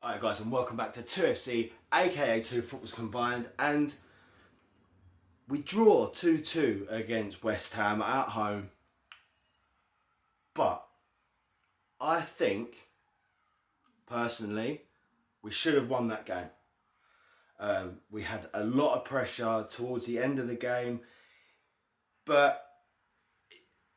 Alright guys, and welcome back to 2FC, aka 2 Footballs Combined, and we draw 2-2 against West Ham at home, but I think, personally, we should have won that game. We had a lot of pressure towards the end of the game, but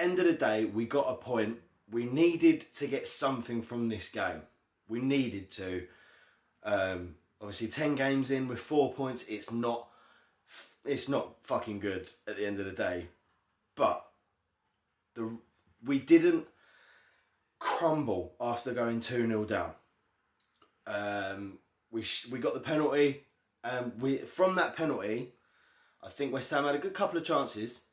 end of the day, we got a point. We needed to get something from this game. We needed to. Obviously, 10 games in with 4 points, it's not fucking good at the end of the day. But we didn't crumble after going 2-0 down. We got the penalty. From that penalty, I think West Ham had a good couple of chances,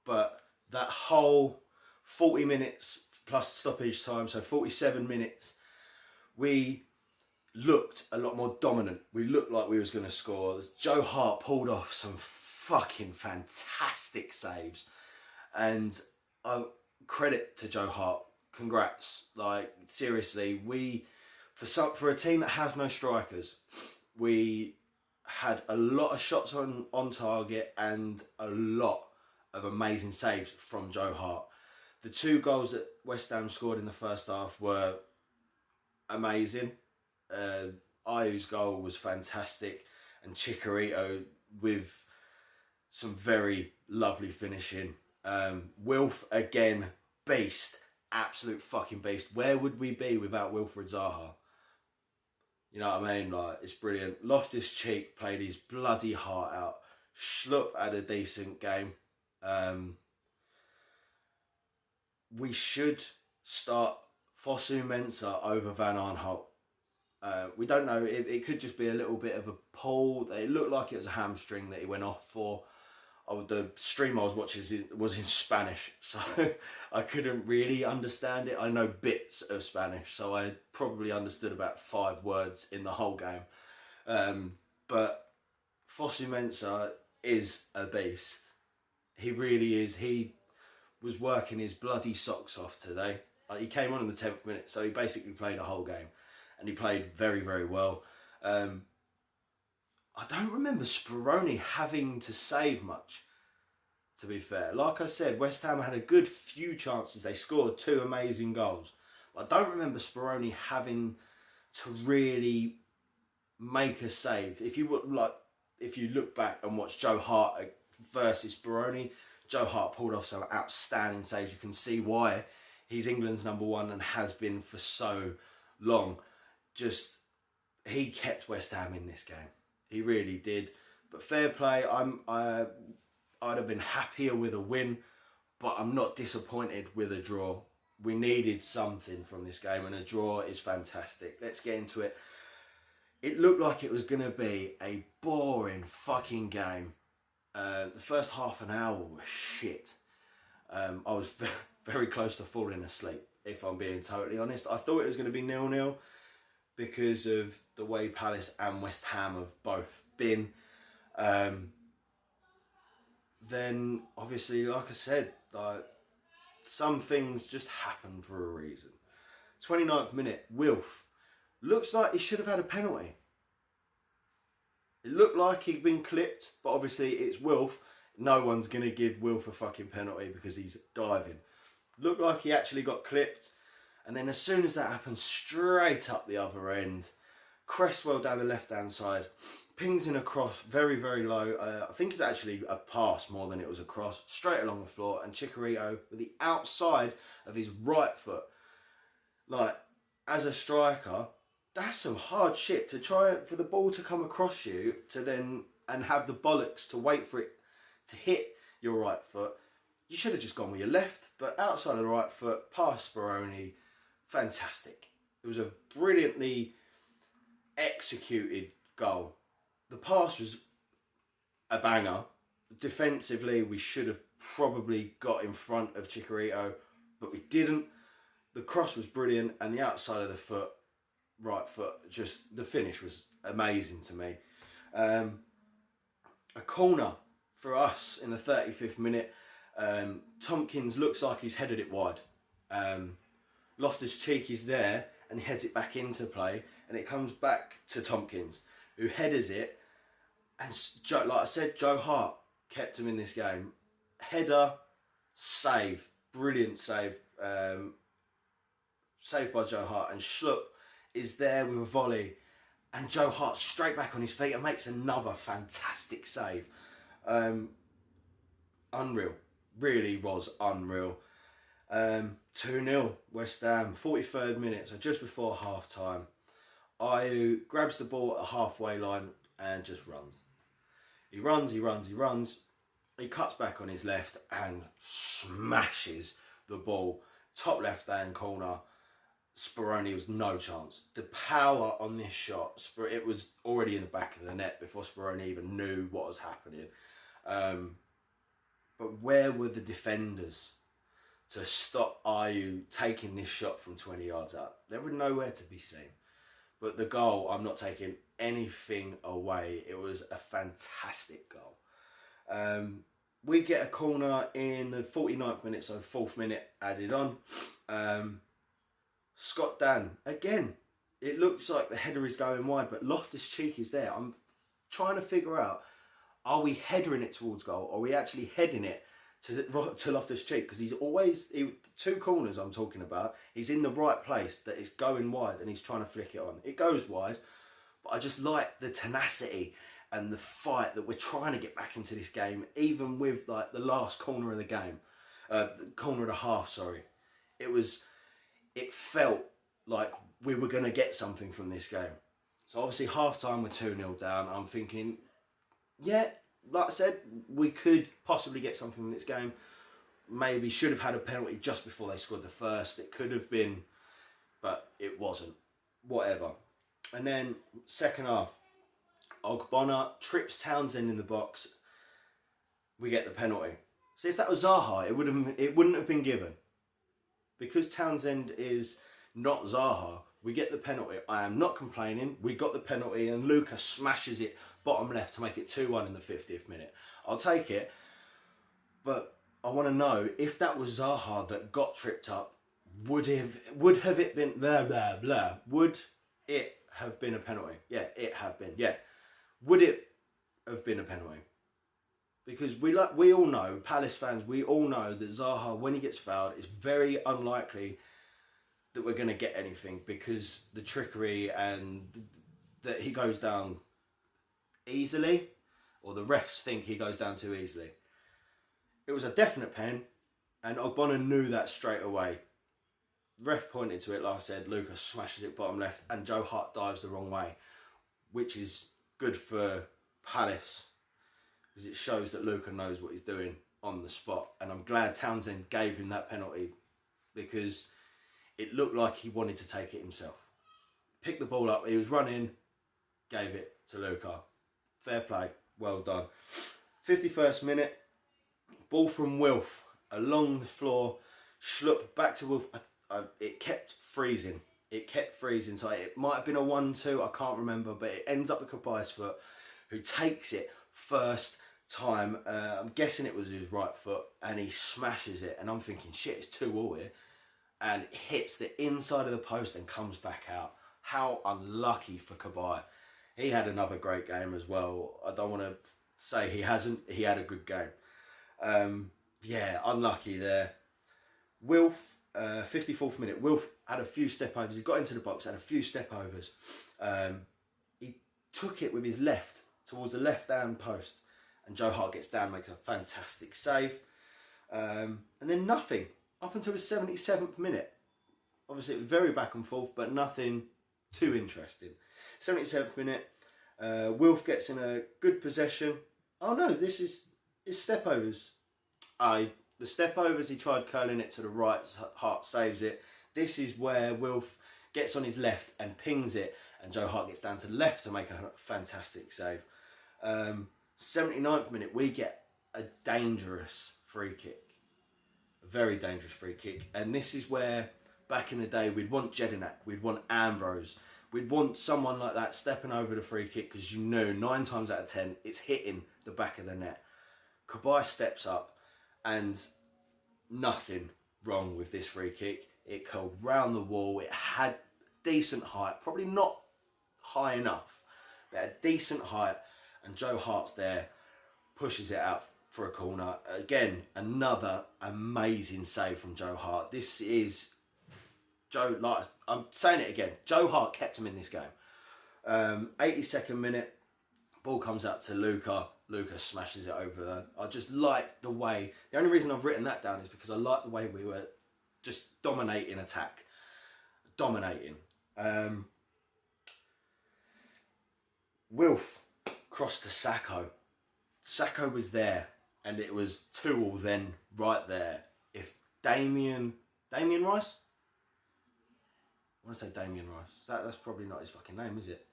but that whole 40 minutes plus stoppage time, so 47 minutes, we looked a lot more dominant. We looked like we was going to score. Joe Hart pulled off some fucking fantastic saves, and credit to Joe Hart. Congrats. Like, seriously, for a team that has no strikers, we had a lot of shots on target and a lot of amazing saves from Joe Hart. The 2 goals that West Ham scored in the first half were amazing. Ayu's goal was fantastic, and Chicharito with some very lovely finishing. Wilf again, beast, absolute fucking beast. Where would we be without Wilfried Zaha? You know what I mean? Like, it's brilliant. Loftus-Cheek played his bloody heart out. Schlupp had a decent game. We should start Fosu Mensah over Van Aanholt. We don't know. It could just be a little bit of a pull. It looked like it was a hamstring that he went off for. The stream I was watching was in Spanish, so I couldn't really understand it. I know bits of Spanish, so I probably understood about 5 words in the whole game. But Fosu Mensah is a beast. He really is. He was working his bloody socks off today. He came on in the 10th minute, so he basically played a whole game. And he played very, very well. I don't remember Speroni having to save much, to be fair. Like I said, West Ham had a good few chances. They scored 2 amazing goals. I don't remember Speroni having to really make a save. If you look back and watch Joe Hart versus Speroni, Joe Hart pulled off some outstanding saves. You can see why he's England's #1 and has been for so long. He kept West Ham in this game. He really did. But fair play. I'd have been happier with a win, but I'm not disappointed with a draw. We needed something from this game, and a draw is fantastic. Let's get into it. It looked like it was going to be a boring fucking game. The first half an hour was shit. I was very close to falling asleep, if I'm being totally honest. I thought it was going to be 0-0. Because of the way Palace and West Ham have both been. Then, obviously, like I said, some things just happen for a reason. 29th minute, Wilf. Looks like he should have had a penalty. It looked like he'd been clipped, but obviously it's Wilf. No one's going to give Wilf a fucking penalty because he's diving. Looked like he actually got clipped. And then as soon as that happened, straight up the other end, Cresswell down the left-hand side, pings in a cross very, very low. I think it's actually a pass more than it was a cross, straight along the floor. And Chicharito with the outside of his right foot. Like, as a striker, that's some hard shit to try for the ball to come across you and have the bollocks to wait for it to hit your right foot. You should have just gone with your left, but outside of the right foot, past Speroni. Fantastic. It was a brilliantly executed goal. The pass was a banger. Defensively, we should have probably got in front of Chicharito, but we didn't. The cross was brilliant, and the outside of the right foot, just the finish was amazing to me. A corner for us in the 35th minute. Tompkins looks like he's headed it wide. Loftus-Cheek is there and heads it back into play, and it comes back to Tompkins, who headers it. And like I said, Joe Hart kept him in this game. Header, save, brilliant save. Saved by Joe Hart, and Schlupp is there with a volley, and Joe Hart straight back on his feet and makes another fantastic save. Unreal, really was unreal. 2-0 West Ham, 43rd minute, so just before half time. Ayew grabs the ball at the halfway line and just runs. He runs. He cuts back on his left and smashes the ball. Top left hand corner. Speroni was no chance. The power on this shot, it was already in the back of the net before Speroni even knew what was happening. But where were the defenders to stop Ayew taking this shot from 20 yards out? They were nowhere to be seen. But the goal, I'm not taking anything away. It was a fantastic goal. We get a corner in the 49th minute, so 4th minute added on. Scott Dan, again, it looks like the header is going wide, but Loftus-Cheek is there. I'm trying to figure out, are we headering it towards goal, or are we actually heading it to Loftus-Cheek? Because he's always, two corners I'm talking about, he's in the right place, that is going wide, and he's trying to flick it on. It goes wide, but I just like the tenacity and the fight that we're trying to get back into this game, even with like the last corner of the game, corner of the half, sorry. It felt like we were going to get something from this game. So obviously half-time we're 2-0 down. I'm thinking, yeah, like I said, we could possibly get something from this game. Maybe should have had a penalty just before they scored the first. It could have been, but it wasn't. Whatever. And then second half, Ogbonna trips Townsend in the box. We get the penalty. See, if that was Zaha, it wouldn't have been given. Because Townsend is not Zaha, we get the penalty. I am not complaining. We got the penalty and Luca smashes it bottom left to make it 2-1 in the 50th minute. I'll take it. But I want to know, if that was Zaha that got tripped up, would have it been blah blah blah? Would it have been a penalty? Yeah, it have been. Yeah. Would it have been a penalty? Because we all know, Palace fans, we all know that Zaha, when he gets fouled, it's very unlikely that we're going to get anything, because the trickery and that he goes down easily, or the refs think he goes down too easily. It was a definite pen, and Ogbonna knew that straight away. Ref pointed to it, like I said, Lucas smashes it bottom left, and Joe Hart dives the wrong way, which is good for Palace, because it shows that Luca knows what he's doing on the spot. And I'm glad Townsend gave him that penalty, because it looked like he wanted to take it himself. Picked the ball up, he was running, gave it to Luca. Fair play, well done. 51st minute, ball from Wilf along the floor, Schlupp back to Wilf. It kept freezing. So it might have been a 1-2, I can't remember, but it ends up with Kabai's foot, who takes it first time. I'm guessing it was his right foot, and he smashes it, and I'm thinking, shit, it's 2-2 here, and hits the inside of the post and comes back out. How unlucky for Cabai. He had another great game as well. I don't want to say he hasn't. He had a good game. Yeah, unlucky there. Wilf, 54th minute. Wilf had a few step overs. He got into the box, had a few step overs. He took it with his left towards the left-hand post, and Joe Hart gets down, makes a fantastic save. And then nothing up until the 77th minute. Obviously, it was very back and forth, but nothing too interesting. 77th minute, Wilf gets in a good possession. Oh no, this is step overs. The step overs, he tried curling it to the right, Hart saves it. This is where Wilf gets on his left and pings it, and Joe Hart gets down to the left to make a fantastic save. 79th minute, we get a dangerous free kick. A very dangerous free kick. And this is where, back in the day, we'd want Jedinak, we'd want Ambrose, we'd want someone like that stepping over the free kick, because you know 9 times out of 10 it's hitting the back of the net. Cabai steps up, and nothing wrong with this free kick. It curled round the wall. It had decent height, probably not high enough, but at a decent height, and Joe Hart's there, pushes it out for a corner. Again, another amazing save from Joe Hart. This is Joe, like I'm saying it again, Joe Hart kept him in this game. 82nd minute, ball comes out to Luca. Luca smashes it over there. I just like the way, the only reason I've written that down is because I like the way we were just dominating attack. Dominating. Wilf crossed to Sacco. Sacco was there, and it was 2-2 then right there. If Damien Rice? I want to say Damien Rice. That's probably not his fucking name, is it?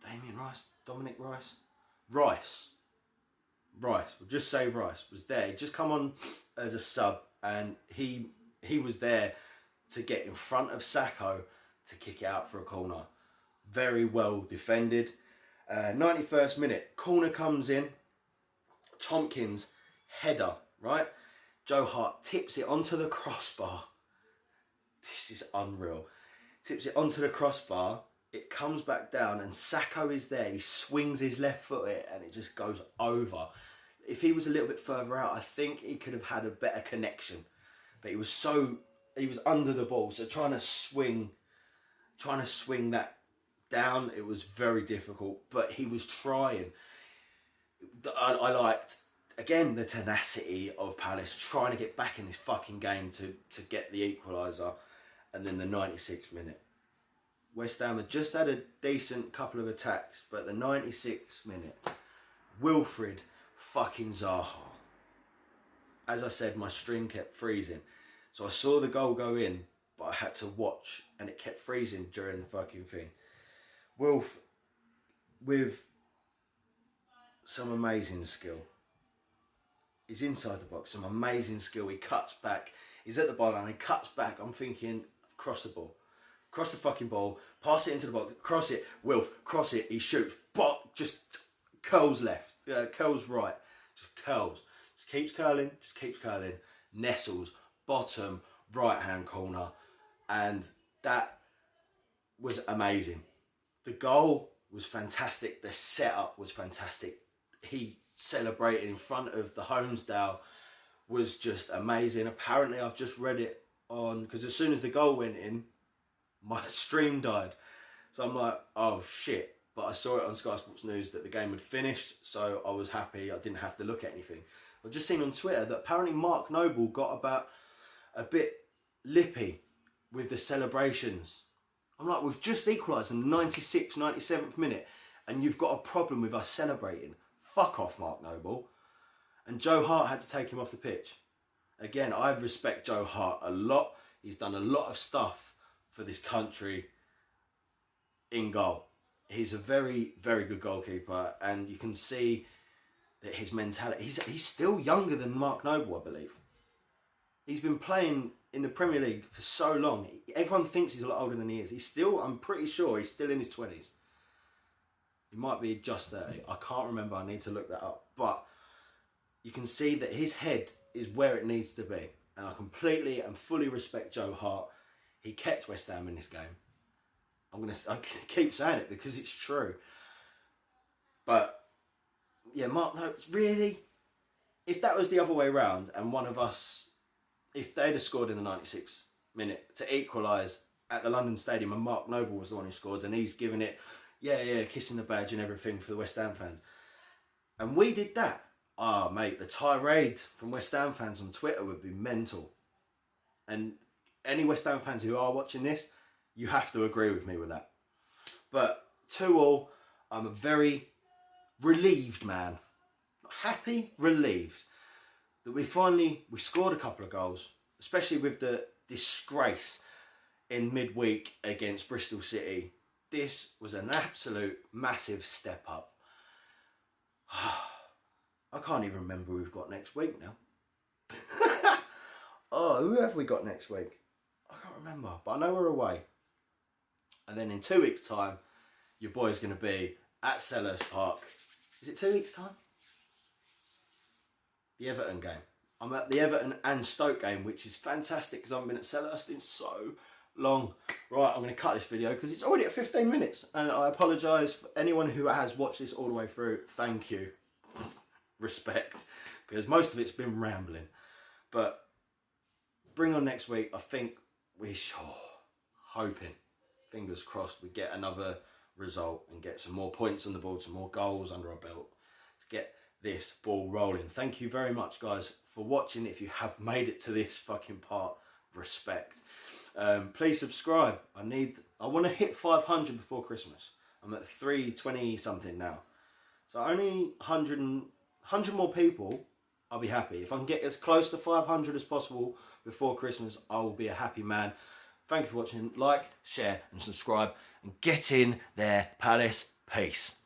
Damien Rice? Dominic Rice? Rice. We'll just say Rice was there. He'd just come on as a sub, and he was there to get in front of Sacco to kick it out for a corner. Very well defended. 91st minute, corner comes in. Tompkins, header, right? Joe Hart tips it onto the crossbar. This is unreal. Tips it onto the crossbar. It comes back down, and Sacco is there. He swings his left foot it, and it just goes over. If he was a little bit further out, I think he could have had a better connection. But he was under the ball, so trying to swing that down, it was very difficult. But he was trying. I liked, again, the tenacity of Palace trying to get back in this fucking game to get the equaliser. And then the 96th minute, West Ham had just had a decent couple of attacks, but the 96th minute, Wilfried fucking Zaha. As I said, my stream kept freezing. So I saw the goal go in, but I had to watch, and it kept freezing during the fucking thing. Wilf, with some amazing skill. He's inside the box, some amazing skill. He cuts back. He's at the byline, he cuts back. I'm thinking, cross the ball. Cross the fucking ball. Pass it into the box. Cross it. Wilf, cross it. He shoots. But just curls left. Curls right. Just curls. Just keeps curling. Just keeps curling. Nestles. Bottom. Right hand corner. And that was amazing. The goal was fantastic. The setup was fantastic. He celebrated in front of the Homesdale was just amazing. Apparently, I've just read it on, because as soon as the goal went in, my stream died. So I'm like, oh shit. But I saw it on Sky Sports News that the game had finished, so I was happy I didn't have to look at anything. I've just seen on Twitter that apparently Mark Noble got about a bit lippy with the celebrations. I'm like, we've just equalised in the 96th, 97th minute, and you've got a problem with us celebrating. Fuck off, Mark Noble. And Joe Hart had to take him off the pitch. Again, I respect Joe Hart a lot. He's done a lot of stuff for this country in goal. He's a very, very good goalkeeper, and you can see that his mentality, he's still younger than Mark Noble, I believe. He's been playing in the Premier League for so long. Everyone thinks he's a lot older than he is. He's still, I'm pretty sure he's still in his 20s. He might be just 30. I can't remember. I need to look that up. But you can see that his head is where it needs to be. And I completely and fully respect Joe Hart. He kept West Ham in this game. I keep saying it because it's true. But yeah, Mark Noble, really, if that was the other way around and one of us, if they'd have scored in the 96th minute to equalise at the London Stadium and Mark Noble was the one who scored and he's giving it, kissing the badge and everything for the West Ham fans. And we did that. Ah, mate, the tirade from West Ham fans on Twitter would be mental. And any West Ham fans who are watching this, you have to agree with me with that. But 2-2, I'm a very relieved man. Not happy, relieved. That we scored a couple of goals, especially with the disgrace in midweek against Bristol City. This was an absolute massive step up. I can't even remember who we've got next week now. Oh, who have we got next week? I can't remember, but I know we're away. And then in 2 weeks' time, your boy's going to be at Selhurst Park. Is it 2 weeks' time? The Everton game. I'm at the Everton and Stoke game, which is fantastic because I haven't been at Selhurst in so long. Right, I'm going to cut this video because it's already at 15 minutes. And I apologise for anyone who has watched this all the way through. Thank you. Respect. Because most of it's been rambling. But bring on next week. I think we should, hoping, fingers crossed, we get another result and get some more points on the board, some more goals under our belt to get this ball rolling. Thank you very much, guys, for watching. If you have made it to this fucking part, respect. Please subscribe. I want to hit 500 before Christmas. I'm at 320 something now, so only 100 more people, I'll be happy. If I can get as close to 500 as possible before Christmas, I will be a happy man. Thank you for watching. Like, share and subscribe, and get in there, Palace. Peace.